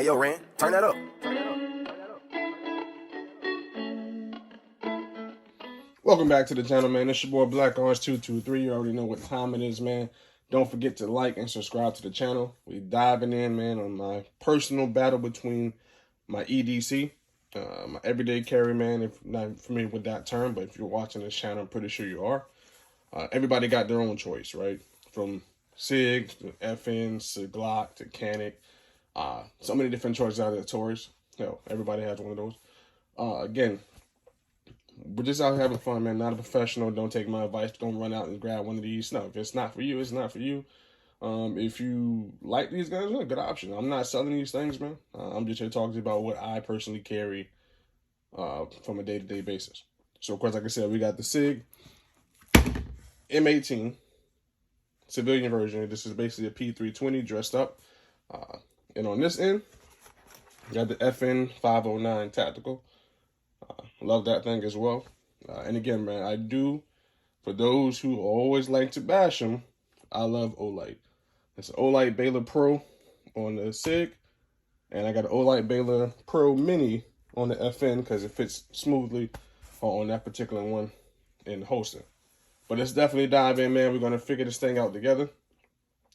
Hey, yo, Ran, turn that up. Welcome back to the channel, man. It's your boy Black Orange 223. You already know what time it is, man. Don't forget to like and subscribe to the channel. We diving in, man, on my personal battle between my EDC, my everyday carry, man. If not familiar with that term, but if you're watching this channel, I'm pretty sure you are. Everybody got their own choice, right? From SIG to FN to Glock to Canic. So many different choices out there. Taurus. Hell, everybody has one of those. Again, we're just out here having fun, man. Not a professional. Don't take my advice. Don't run out and grab one of these. No, if it's not for you, it's not for you. If you like these guys, well, good option. I'm not selling these things, man. I'm just here talking to you about what I personally carry from a day-to-day basis. So, of course, like I said, we got the SIG M18 civilian version. This is basically a p320 dressed up. And on this end, we got the FN 509 tactical. Love that thing as well. And again, man, I do, for those who always like to bash them, I love Olight. It's an Olight Baylor Pro on the SIG, and I got an Olight Baylor Pro Mini on the FN because it fits smoothly on that particular one in the holster. But let's definitely dive in, man. We're going to figure this thing out together.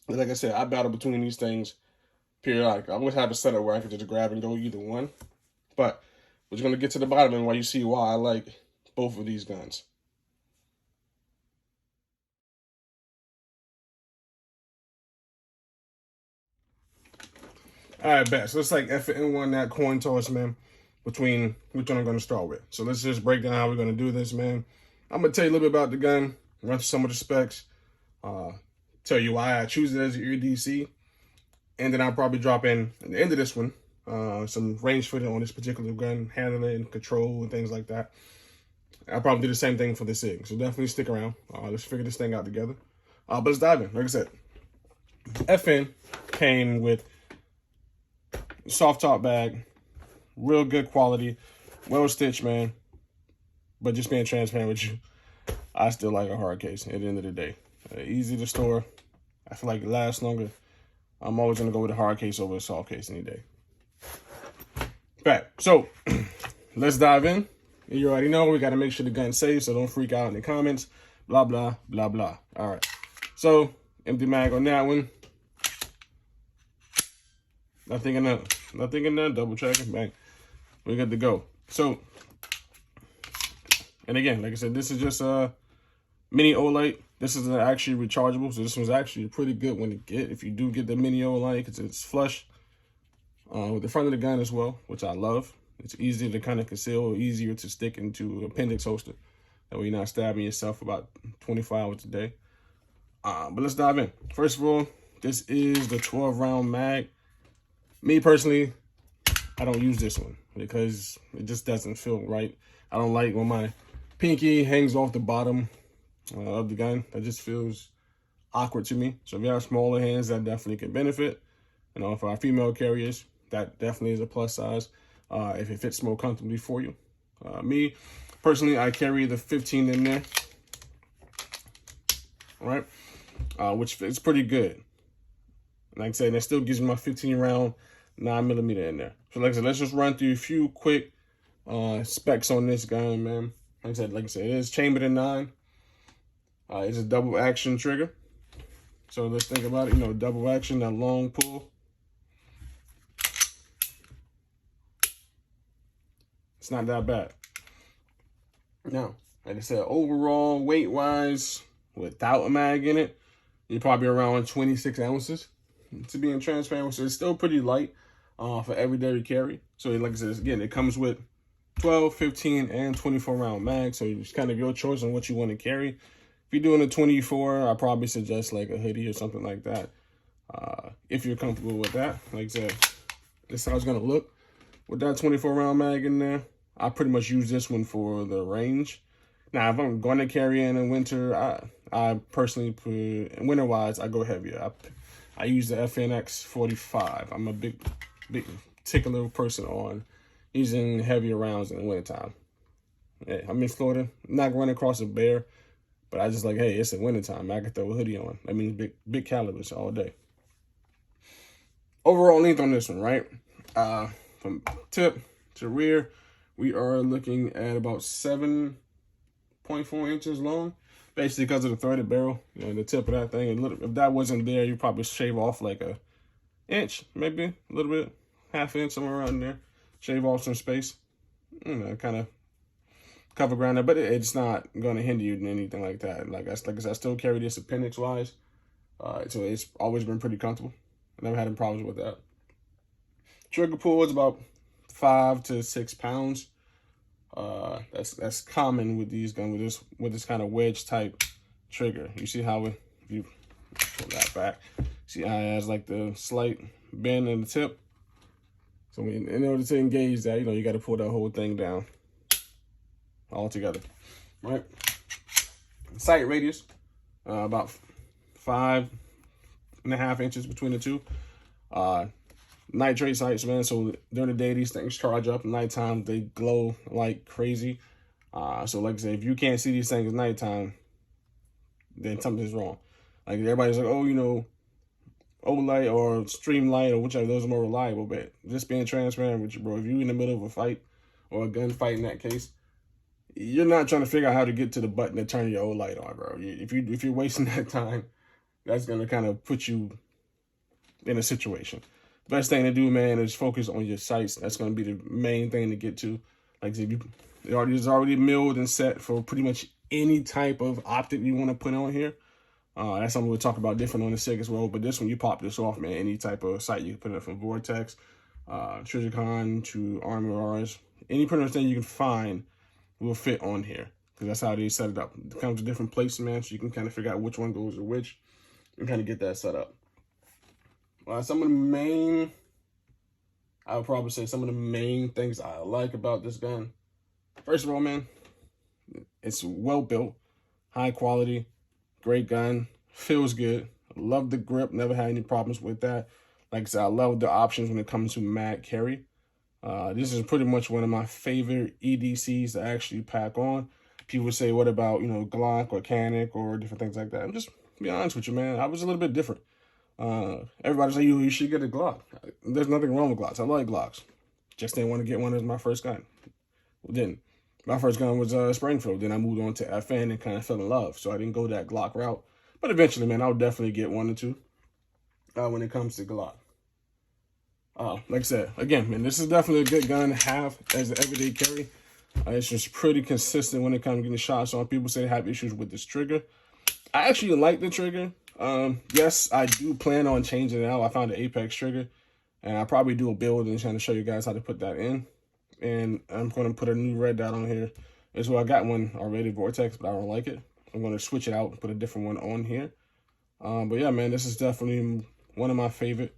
And like I said, I battle between these things periodically. I always have a setup where I can just grab and go either one. But we're just going to get to the bottom and why you see why I like both of these guns. All right, bet. So it's like FN1, that coin toss, man, between which one I'm going to start with. So let's just break down how we're going to do this, man. I'm going to tell you a little bit about the gun, run through some of the specs, tell you why I choose it as your EDC, and then I'll probably drop in at the end of this one some range footage on this particular gun, handling and control and things like that. I'll probably do the same thing for the SIG, so definitely stick around. Let's figure this thing out together. But let's dive in. Like I said, FN came with soft top bag, real good quality, well stitched, man. But just being transparent with you, I still like a hard case at the end of the day. Easy to store. I feel like it lasts longer. I'm always going to go with a hard case over a soft case any day. Right, so let's dive in. You already know we got to make sure the gun's safe, so don't freak out in the comments. Blah, blah, blah, blah. All right, so empty mag on that one. Nothing in there, double checking, bang. We're good to go. So, and again, like I said, this is just a mini Olight. This is actually rechargeable, so this one's actually a pretty good one to get if you do get the mini Olight, because it's flush with the front of the gun as well, which I love. It's easy to kind of conceal, easier to stick into appendix holster. That way you're not stabbing yourself about 24 hours a day. But let's dive in. First of all, this is the 12-round mag. Me personally, I don't use this one because it just doesn't feel right. I don't like when my pinky hangs off the bottom of the gun. That just feels awkward to me. So if you have smaller hands, that definitely can benefit. You know, for our female carriers, that definitely is a plus size if it fits more comfortably for you. Me, personally, I carry the 15 in there, all right, which fits pretty good. Like I said, that still gives me my 15-round 9mm in there. So like I said, let's just run through a few quick specs on this gun, man. Like I said, it is chambered in 9. It's a double action trigger. So let's think about it, you know, double action, that long pull. It's not that bad. Now, like I said, overall weight-wise, without a mag in it, you're probably around 26 ounces. To being transparent, so it's still pretty light for everyday carry. So like I said, again, it comes with 12, 15, and 24-round mags. So it's kind of your choice on what you want to carry. If you're doing a 24, I probably suggest like a hoodie or something like that. If you're comfortable with that. Like I said, this is how it's going to look. With that 24-round mag in there, I pretty much use this one for the range. Now, if I'm going to carry in winter, I personally put, winter-wise, I go heavier. I use the FNX 45. I'm a big particular person on using heavier rounds in the wintertime. Yeah, I'm in Florida. I'm not running across a bear, but I just like, hey, it's the wintertime. I can throw a hoodie on. That means big calibers all day. Overall length on this one, right? From tip to rear, we are looking at about 7.4 inches long, basically because of the threaded barrel. You know, the tip of that thing. If that wasn't there, you probably shave off like a inch, maybe a little bit, half inch, somewhere around there. Shave off some space, you know, kind of cover ground there, but it's not going to hinder you in anything like that. Like I said, I still carry this appendix wise, so it's always been pretty comfortable. I never had any problems with that. Trigger pull is about 5 to 6 pounds. That's common with these guns, with this kind of wedge type trigger. You see how if you pull that back, see how it has like the slight bend in the tip. So in order to engage that, you know, you got to pull that whole thing down all together, right? Sight radius, about 5.5 inches between the two. Nitrate sights, man. So during the day, these things charge up. Nighttime, they glow like crazy. So like I said, if you can't see these things at nighttime, then something's wrong. Like everybody's like, oh, you know, OLight or Streamlight or whichever, those are more reliable. But just being transparent with you, bro, if you're in the middle of a fight or a gunfight in that case, you're not trying to figure out how to get to the button to turn your OLight on, bro. If you're wasting that time, that's gonna kind of put you in a situation. Best thing to do, man, is focus on your sights. That's gonna be the main thing to get to. Like if it's already milled and set for pretty much any type of optic you want to put on here. That's something we'll talk about different on the SIG as well. But this one, you pop this off, man. Any type of sight you can put it from Vortex, Trijicon to Armor's, any pretty much thing you can find will fit on here, because that's how they set it up. It comes to different places, man, so you can kind of figure out which one goes with which and kind of get that set up. Some of the main, I would probably say some of the main things I like about this gun. First of all, man, it's well built, high quality, great gun, feels good. Love the grip, never had any problems with that. Like I said, I love the options when it comes to mag carry. This is pretty much one of my favorite EDCs to actually pack on. People say, what about, you know, Glock or Canic or different things like that? I'm just be honest with you, man. I was a little bit different. Everybody's like, you should get a Glock. There's nothing wrong with Glocks. I like Glocks. Just didn't want to get one as my first gun. Didn't. My first gun was Springfield. Then I moved on to FN and kind of fell in love. So I didn't go that Glock route. But eventually, man, I'll definitely get one or two when it comes to Glock. Like I said, again, man, this is definitely a good gun to have as an everyday carry. It's just pretty consistent when it comes to getting shots on. People say they have issues with this trigger. I actually like the trigger. Yes, I do plan on changing it out. I found the Apex trigger, and I'll probably do a build and trying to show you guys how to put that in. And I'm going to put a new red dot on here as well. I got one already, Vortex, but I don't like it. I'm going to switch it out and put a different one on here. But yeah, man, this is definitely one of my favorite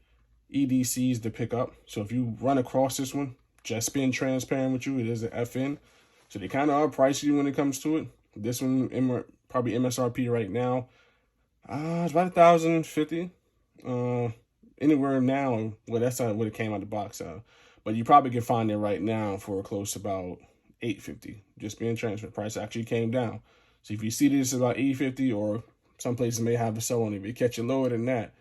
EDCs to pick up. So if you run across this one, just being transparent with you, it is an FN. So they kind of are pricey when it comes to it. This one, probably MSRP right now, it's about $1,050. Anywhere now, well, that's not what it came out the box. But you probably can find it right now for close to about $850. Just being transparent, price actually came down. So if you see this is about $850, or some places may have a sell on it. If you catch it lower than that,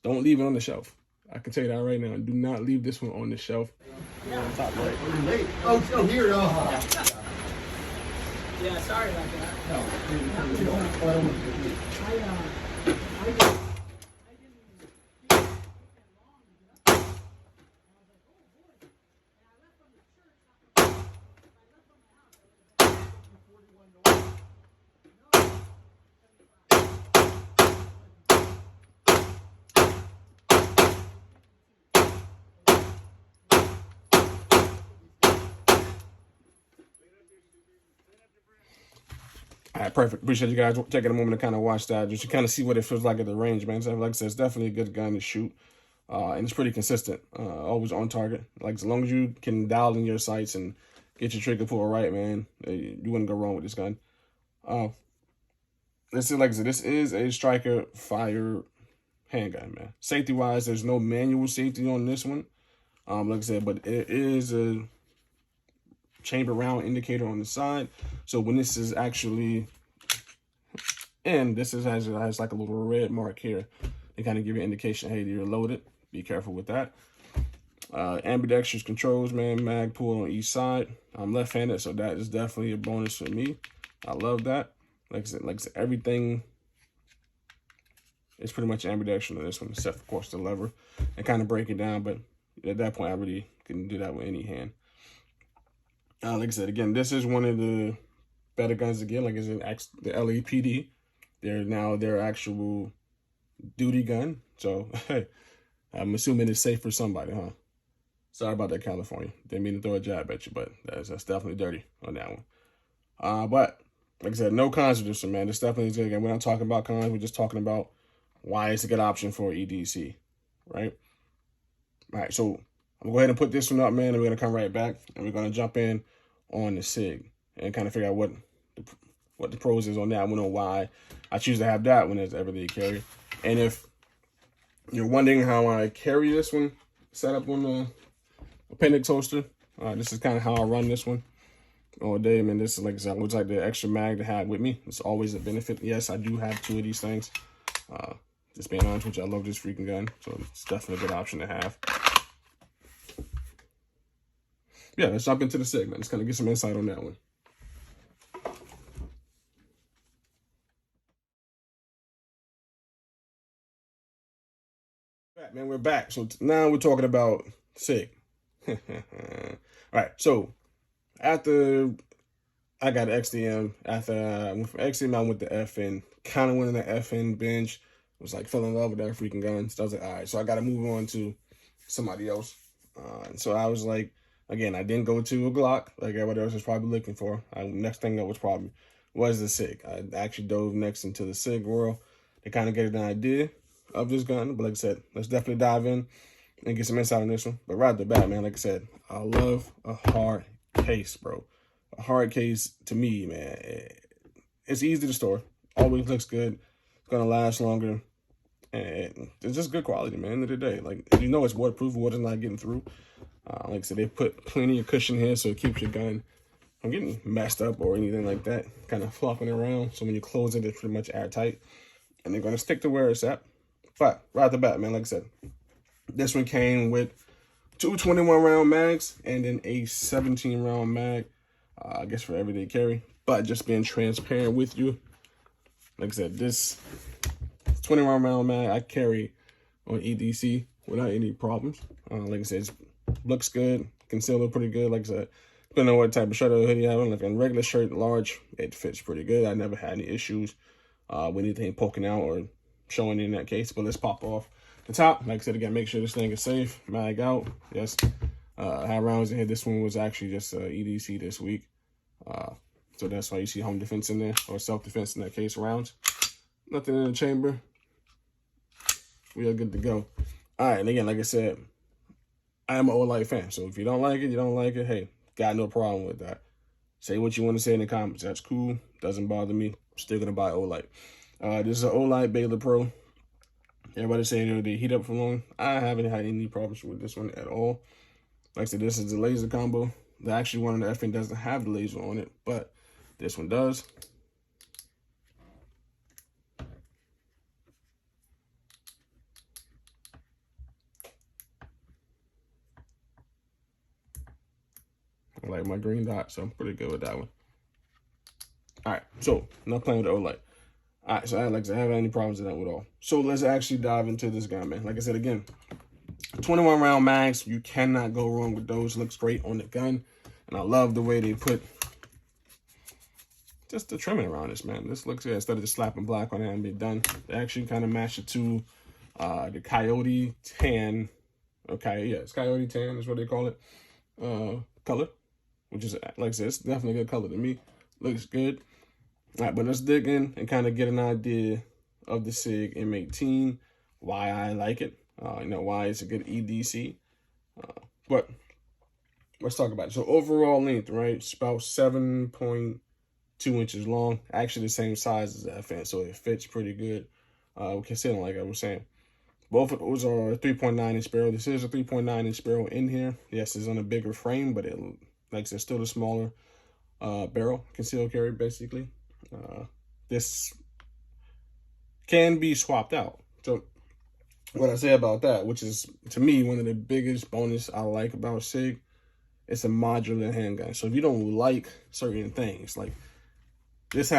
don't leave it on the shelf. I can tell you that right now. Do not leave this one on the shelf. On top right. Oh, here. Yeah, sorry about that. All right, perfect. Appreciate you guys taking a moment to kind of watch that, just to kind of see what it feels like at the range, man. So like I said, it's definitely a good gun to shoot, and it's pretty consistent, always on target. Like as long as you can dial in your sights and get your trigger pull right, man, you wouldn't go wrong with this gun. This is, like I said, this is a striker fire handgun, man. Safety wise, there's no manual safety on this one. Like I said, but it is a chamber round indicator on the side. So when this is actually in, this has like a little red mark here. They kind of give you an indication, hey, you're loaded. Be careful with that. Ambidextrous controls, man. Mag pull on each side. I'm left-handed, so that is definitely a bonus for me. I love that. Like I said, everything is pretty much ambidextrous on this one, except of course the lever, and kind of break it down. But at that point, I really couldn't do that with any hand. Like I said, again, this is one of the better guns to get. Like I said, the LAPD. They're now their actual duty gun. So hey, I'm assuming it's safe for somebody, huh? Sorry about that, California. Didn't mean to throw a jab at you, but that's definitely dirty on that one. But like I said, no cons with this one, man. This definitely is good. Again, we're not talking about cons. We're just talking about why it's a good option for EDC, right? All right, so I'm gonna go ahead and put this one up, man, and we're gonna come right back, and we're gonna jump in on the SIG and kind of figure out what the pros is on that one, or why I choose to have that one as everyday carry. And if you're wondering how I carry this one, set up on the appendix holster, this is kind of how I run this one all day, man. This is, like I said, looks like the extra mag to have with me. It's always a benefit. Yes, I do have 2 of these things. Just being honest with you, I love this freaking gun, so it's definitely a good option to have. Yeah, let's jump into the SIG, man. Let's kind of get some insight on that one. Right, man, we're back. So now we're talking about SIG. All right, so after I got XDM, after I went from XDM, I went to FN, kind of went in the FN bench, was like fell in love with that freaking gun. So I was like, all right, so I got to move on to somebody else. And so I was like, again, I didn't go to a Glock like everybody else was probably looking for. Next thing that was the SIG. I actually dove next into the SIG world to kind of get an idea of this gun. But like I said, let's definitely dive in and get some insight on this one. But right off the bat, man, like I said, I love a hard case, bro. A hard case, to me, man, it's easy to store. Always looks good. It's going to last longer. And it's just good quality, man, end of the day. Like, you know it's waterproof, water's not getting through. Like I said, they put plenty of cushion here so it keeps your gun from getting messed up or anything like that, kind of flopping around. So when you close it, it's pretty much airtight. And they're going to stick to where it's at. But right off the bat, man, like I said, this one came with 2 21-round mags and then a 17-round mag, I guess for everyday carry. But just being transparent with you, like I said, this 21-round mag I carry on EDC without any problems. Like I said, it looks good, conceal it pretty good. Like I said, depending on what type of shirt or hoodie I have, like a regular shirt, large, it fits pretty good. I never had any issues with anything poking out or showing in that case. But let's pop off the top. Like I said, again, make sure this thing is safe, mag out. Yes, I had rounds in here. This one was actually just EDC this week. So that's why you see home defense in there, or self-defense in that case rounds. Nothing in the chamber. We are good to go. All right, and again, like I said, I am an Olight fan. So if you don't like it, you don't like it. Hey, got no problem with that. Say what you want to say in the comments. That's cool. Doesn't bother me. I'm still going to buy Olight. This is an Olight Baylor Pro. Everybody saying they heat up for long. I haven't had any problems with this one at all. Like I said, this is the laser combo. The actually one on the FN doesn't have the laser on it, but this one does. I like my green dot, so I'm pretty good with that one. All right, so not playing with the Olight. All right, so I haven't had any problems with that at all. So let's actually dive into this gun, man. Like I said, again, 21-round mags, you cannot go wrong with those. Looks great on the gun. And I love the way they put just the trimming around this, man. This looks good. Instead of just slapping black on it and be done, they actually kind of match it to the Coyote Tan. Okay, yeah, it's Coyote Tan is what they call it. Color, which is, like I said, it's definitely a good color to me. Looks good. All right, but let's dig in and kind of get an idea of the SIG M18, why I like it, you know, why it's a good EDC. But let's talk about it. So overall length, right? It's about 7.2 inches long. Actually the same size as that fan, so it fits pretty good. Considering, like I was saying, both of those are 3.9 inch barrel. This is a 3.9 inch barrel in here. Yes, it's on a bigger frame, but it, like I said, still a smaller barrel, concealed carry basically. This can be swapped out. So what I say about that, which is to me one of the biggest bonus I like about SIG, it's a modular handgun. So if you don't like certain things, like this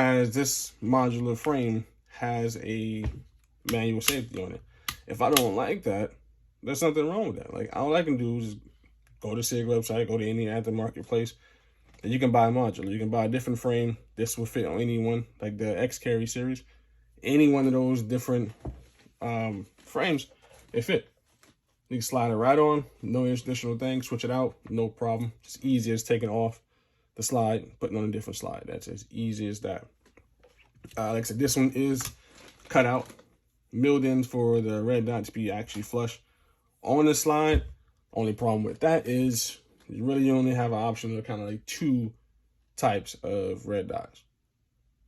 modular frame has a manual safety on it. If I don't like that, there's nothing wrong with that. Like all I can do is go to SIG website, go to any aftermarket place, and you can buy a modular. You can buy a different frame. This will fit on any one, like the X Carry series. Any one of those different frames, it fit. You can slide it right on, no additional thing, switch it out, no problem. It's easy as taking off the slide, putting on a different slide. That's as easy as that. Like I said, this one is cut out, milled in for the red dot to be actually flush on the slide. Only problem with that is you really only have an option of kind of like 2 types of red dots.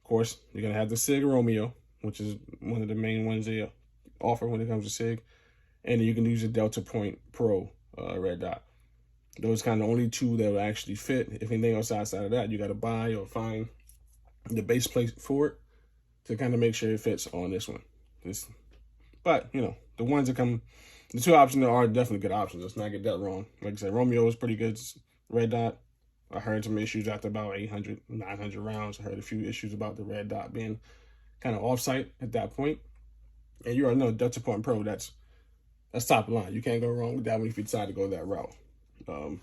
Of course, you're going to have the SIG Romeo, which is one of the main ones they offer when it comes to SIG. And then you can use a Delta Point Pro red dot. Those kind of only 2 that will actually fit. If anything else outside of that, you got to buy or find the base plate for it to kind of make sure it fits on this one. But, you know, the ones that come, the 2 options are definitely good options. Let's not get that wrong. Like I said, Romeo is pretty good red dot. I heard some issues after about 800, 900 rounds. I heard a few issues about the red dot being kind of offsite at that point. And you already know Delta Point Pro, that's top line. You can't go wrong with that one if you decide to go that route. I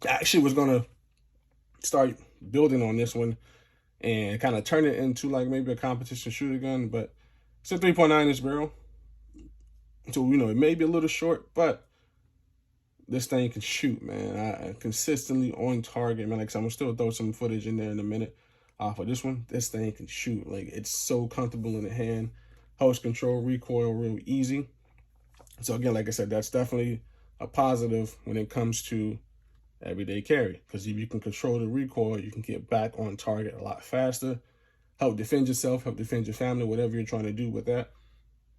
actually was going to start building on this one and kind of turn it into like maybe a competition shooter gun, but it's a 3.9-inch barrel. So, you know, it may be a little short, but this thing can shoot, man. I consistently on target, man. Like I'm gonna still throw some footage in there in a minute. For this one, this thing can shoot. Like it's so comfortable in the hand. Host control, recoil, real easy. So again, like I said, that's definitely a positive when it comes to everyday carry. Because if you can control the recoil, you can get back on target a lot faster. Help defend yourself, help defend your family, whatever you're trying to do with that.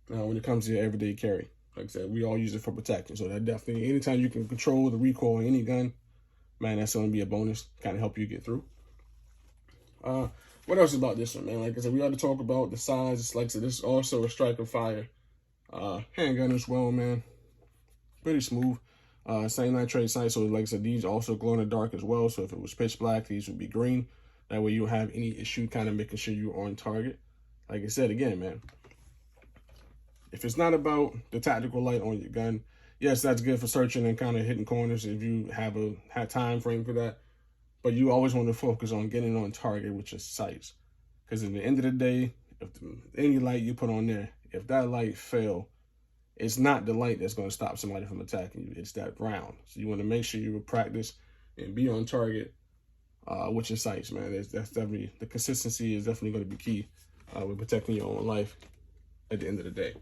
When it comes to your everyday carry. Like I said, we all use it for protection. So that definitely, anytime you can control the recoil on any gun, man, that's going to be a bonus. Kind of help you get through. What else about this one, man? Like I said, we ought to talk about the size. Like I said, this is also a Striker Fire handgun as well, man. Pretty smooth. Same nitrate sight. So like I said, these also glow in the dark as well. So if it was pitch black, these would be green. That way you don't have any issue kind of making sure you're on target. Like I said, again, man, if it's not about the tactical light on your gun, yes, that's good for searching and kind of hitting corners if you have a time frame for that. But you always want to focus on getting on target with your sights. Because at the end of the day, if any light you put on there, if that light fail, it's not the light that's going to stop somebody from attacking you. It's that round. So you want to make sure you practice and be on target with your sights, man. That's definitely, the consistency is definitely going to be key with protecting your own life at the end of the day.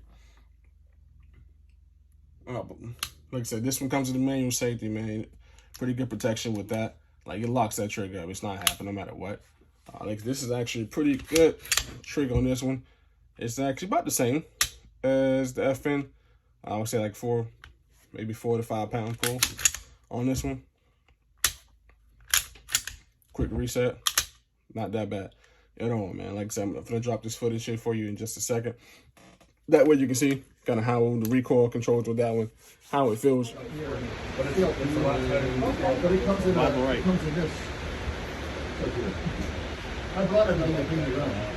Like I said, this one comes with the manual safety, man. Pretty good protection with that. Like it locks that trigger up. It's not happening no matter what. Like this is actually pretty good trigger on this one. It's actually about the same as the FN. I would say like maybe 4 to 5 pound pull on this one. Quick reset. Not that bad at all, man. Like I said, I'm gonna drop this footage here for you in just a second. That way you can see kind of how the recoil controls with that one, how it feels. But it's a lot better. But it comes in right. It comes in this. I brought it when I came around.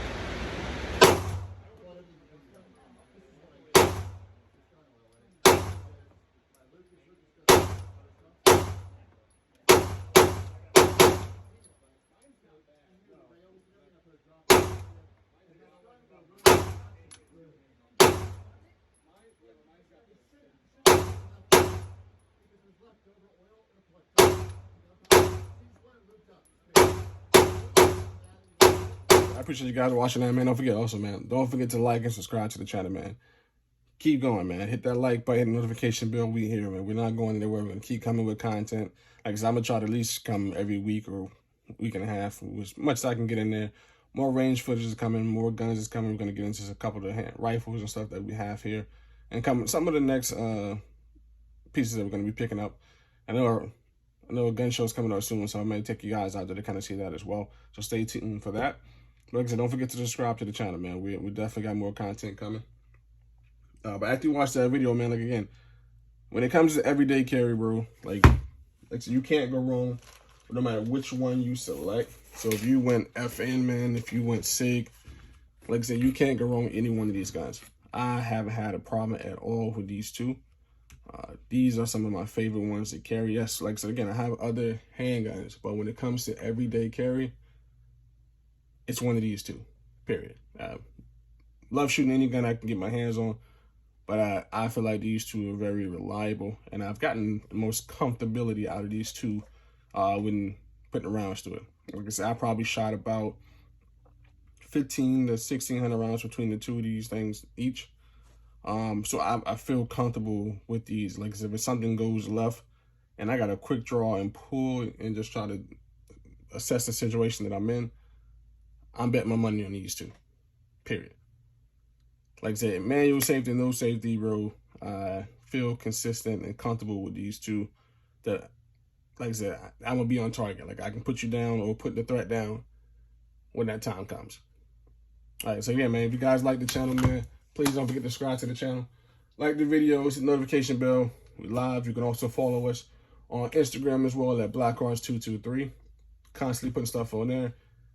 I appreciate you guys watching that, man. Don't forget also, man, don't forget to like and subscribe to the channel, man. Keep going, man. Hit that like button, notification bell. We here, man. We're not going anywhere. We're going to keep coming with content. Like I said, I'm going to try to at least come every week or week and a half, as much as I can get in there. More range footage is coming. More guns is coming. We're going to get into a couple of the rifles and stuff that we have here. And some of the next pieces that we're going to be picking up. I know a gun show's coming out soon, so I may take you guys out there to kind of see that as well. So stay tuned for that. But like I said, don't forget to subscribe to the channel, man. We definitely got more content coming. But after you watch that video, man, like again, when it comes to everyday carry, bro, like so you can't go wrong no matter which one you select. So if you went FN, man, if you went SIG, like I said, you can't go wrong with any one of these guns. I haven't had a problem at all with these two. These are some of my favorite ones to carry. Yes, like I said, again, I have other handguns, but when it comes to everyday carry, it's one of these two, period. Love shooting any gun I can get my hands on, but I feel like these two are very reliable, and I've gotten the most comfortability out of these two when putting rounds to it. Like I said, I probably shot about 15 to 1600 rounds between the two of these things each. So I feel comfortable with these. Like I said, if something goes left and I got a quick draw and pull and just try to assess the situation that I'm in, I'm betting my money on these two, period. Like I said, manual safety, no safety, bro. I feel consistent and comfortable with these two. That, like I said, I'm going to be on target. Like I can put you down or put the threat down when that time comes. All right, so yeah, man, if you guys like the channel, man, please don't forget to subscribe to the channel. Like the videos, hit the notification bell. We're live. You can also follow us on Instagram as well at BlackHearts223. Constantly putting stuff on there.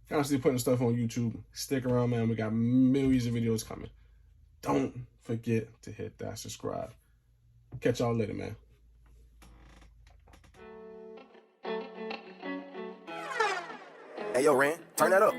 Constantly putting stuff on YouTube. Stick around, man. We got millions of videos coming. Don't forget to hit that subscribe. Catch y'all later, man. Hey, yo, Ren, turn that up.